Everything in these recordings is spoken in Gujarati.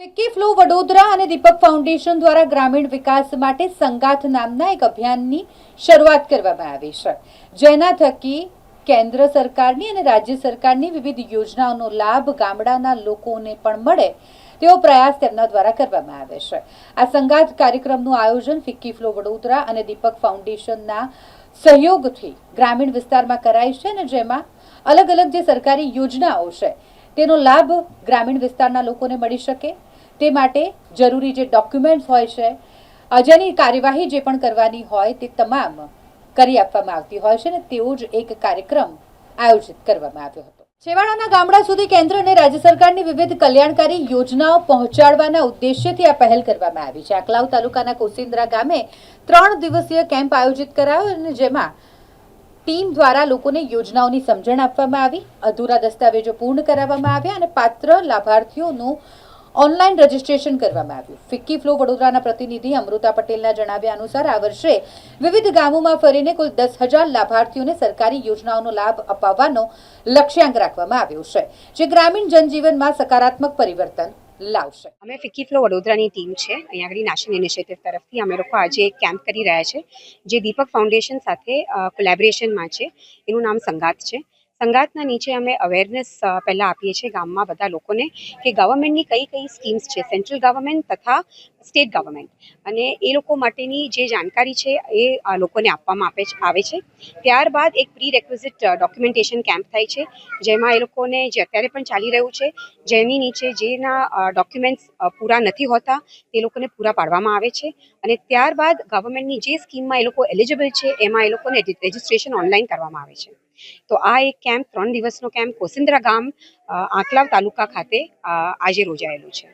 ફિક્કી ફ્લો વડોદરા અને દીપક ફાઉન્ડેશન દ્વારા ગ્રામીણ વિકાસ માટે સંગાથ નામના એક અભિયાનની શરૂઆત કરવામાં આવી છે, જેના થકી કેન્દ્ર સરકારની અને રાજ્ય સરકારની વિવિધ યોજનાઓનો લાભ ગામડાના લોકોને પણ મળે તેવો પ્રયાસ તેમના દ્વારા કરવામાં આવે છે। આ સંગાથ કાર્યક્રમનું આયોજન ફિક્કી ફ્લો વડોદરા અને દીપક ફાઉન્ડેશનના સહયોગથી ગ્રામીણ વિસ્તારમાં કરાય છે અને જેમાં અલગ અલગ જે સરકારી યોજનાઓ છે તેનો લાભ ગ્રામીણ વિસ્તારના લોકોને મળી શકે તે માટે જરૂરી જે ડોક્યુમેન્ટ્સ હોય છે, જેની કાર્યવાહી જે પણ કરવાની હોય તે તમામ કરી આપવામાં આવતી હોય છે ને તેવો જ એક કાર્યક્રમ આયોજિત કરવામાં આવ્યો હતો। છેવાડાના ગામડા સુધી કેન્દ્ર અને રાજ્ય સરકારની વિવિધ કલ્યાણકારી યોજનાઓ પહોંચાડવાના ઉદ્દેશ્યથી આ પહેલ કરવામાં આવી છે। આકલાવ તાલુકાના કોસિન્દ્રા ગામે 3 દિવસીય કેમ્પ આયોજિત કરાયો અને જેમાં ટીમ દ્વારા લોકોને યોજનાઓની સમજણ આપવામાં આવી, અધૂરા દસ્તાવેજો પૂર્ણ કરાવવામાં આવ્યા અને પાત્ર લાભાર્થીઓનું ઓનલાઈન રજીસ્ટ્રેશન કરવામાં આવ્યું। ફિક્કી ફ્લો વડોદરાના પ્રતિનિધિ અમૃતા પટેલના જણાવ્યા અનુસાર આ વર્ષે વિવિધ ગામોમાં ફરીને કુલ 10,000 લાભાર્થીઓને સરકારી યોજનાઓનો લાભ અપાવવાનો લક્ષ્યાંક રાખવામાં આવ્યો છે, જે ગ્રામીણ જનજીવનમાં સકારાત્મક પરિવર્તન લાવશે। અમે ફિક્કી ફ્લો વડોદરાની ટીમ છે, અહીંયા આગળ નેશનલ ઇનિશિયેટિવ તરફથી અમે લોકો આજે એક કેમ્પ કરી રહ્યા છે, જે દીપક ફાઉન્ડેશન સાથે કોલેબોરેશનમાં છે। એનું નામ સંગાત છે। સંગાતના નીચે અમે અવેરનેસ પહેલાં આપીએ છીએ ગામમાં બધા લોકોને કે ગવર્મેન્ટની કઈ કઈ સ્કીમ્સ છે, સેન્ટ્રલ ગવર્મેન્ટ તથા સ્ટેટ ગવર્મેન્ટ, અને એ લોકો માટેની જે જાણકારી છે એ લોકોને આપવામાં આવે છે। ત્યારબાદ એક પ્રી રેક્વિઝિટ ડોક્યુમેન્ટેશન કેમ્પ થાય છે, જેમાં એ લોકોને જે અત્યારે પણ ચાલી રહ્યું છે, જેની નીચે જેના ડોક્યુમેન્ટ્સ પૂરા નથી હોતા તે લોકોને પૂરા પાડવામાં આવે છે, અને ત્યારબાદ ગવર્મેન્ટની જે સ્કીમમાં એ લોકો એલિજિબલ છે એમાં એ લોકોને રજિસ્ટ્રેશન ઓનલાઈન કરવામાં આવે છે। તો આ એક કેમ્પ 3 દિવસનો કેમ્પ કોસિન્દ્રા ગામ આકલાવ તાલુકા ખાતે આજે યોજાયેલું છે।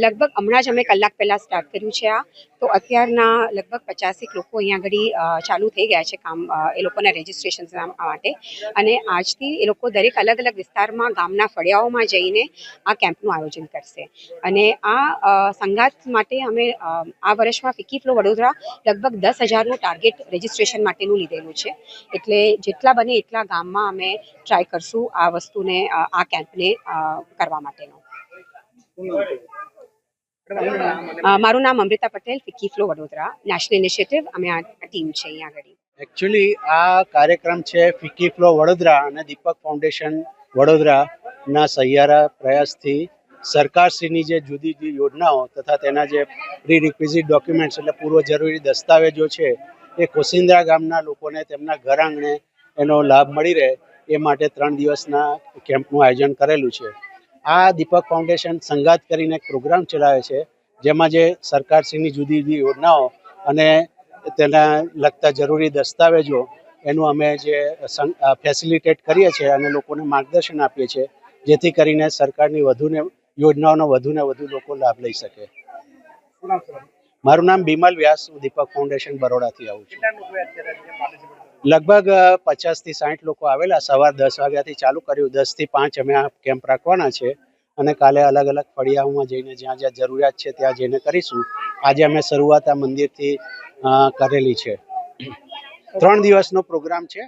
લગભગ હમણાં જ અમે કલાક પહેલાં સ્ટાર્ટ કર્યું છે આ, તો અત્યારના લગભગ 50 લોકો અહીંયા આગળ ચાલુ થઈ ગયા છે કામ એ લોકોના રજિસ્ટ્રેશન માટે, અને આજથી એ લોકો દરેક અલગ અલગ વિસ્તારમાં ગામના ફળિયાઓમાં જઈને આ કેમ્પનું આયોજન કરશે। અને આ સંગાત માટે અમે આ વર્ષમાં ફિક્કી ફ્લો વડોદરા લગભગ 10,000નું ટાર્ગેટ રજિસ્ટ્રેશન માટેનું લીધેલું છે, એટલે જેટલા બને એટલા ગામમાં અમે ટ્રાય કરશું આ વસ્તુને, આ કેમ્પને કરવા માટેનો। મારું નામ Amrita Patel, FICCI flow Vadodara national initiative, અમે આ ટીમ છે અહીંયા આગળ। એકચ્યુઅલી આ કાર્યક્રમ છે ફિક્કી ફ્લો વડોદરા અને દીપક ફાઉન્ડેશન વડોદરાના સહિયારા પ્રયાસથી સરકારશ્રીની જે જુદી જુદી યોજનાઓ તથા તેના જે પ્રી રિક્વિઝિટ ડોક્યુમેન્ટ્સ એટલે પૂર્વ જરૂરી દસ્તાવેજો છે એ કોસિન્દ્રા ગામના લોકોને તેમના ઘર આંગણે એનો લાભ મળી રહે એ માટે 3 દિવસના કેમ્પનું આયોજન કરેલું છે। આ દીપક ફાઉન્ડેશન સંગાત કરીને એક પ્રોગ્રામ ચલાવે છે, જેમાં જે સરકારશ્રીની જુદી જુદી યોજનાઓ અને તેના લગતા જરૂરી દસ્તાવેજો એનું અમે જે ફેસિલિટેટ કરીએ છીએ અને લોકોને માર્ગદર્શન આપીએ છીએ, જેથી કરીને સરકારની યોજનાઓનો વધુને વધુ લોકો લાભ લઈ શકે। મારું નામ બિમલ વ્યાસ, હું દીપક ફાઉન્ડેશન બરોડાથી આવું છું। લગભગ 50 થી 60 લોકો આવેલા। સવાર 10 વાગ્યાથી ચાલુ કર્યું, 10 થી 5 અમે આ કેમ્પ રાખવાના છે, અને કાલે અલગ અલગ ફળિયાઓમાં જઈને જ્યાં જ્યાં જરૂરિયાત છે ત્યાં જઈને કરીશું। આજે અમે શરૂઆત આ મંદિરથી કરેલી છે। 3 દિવસનો પ્રોગ્રામ છે।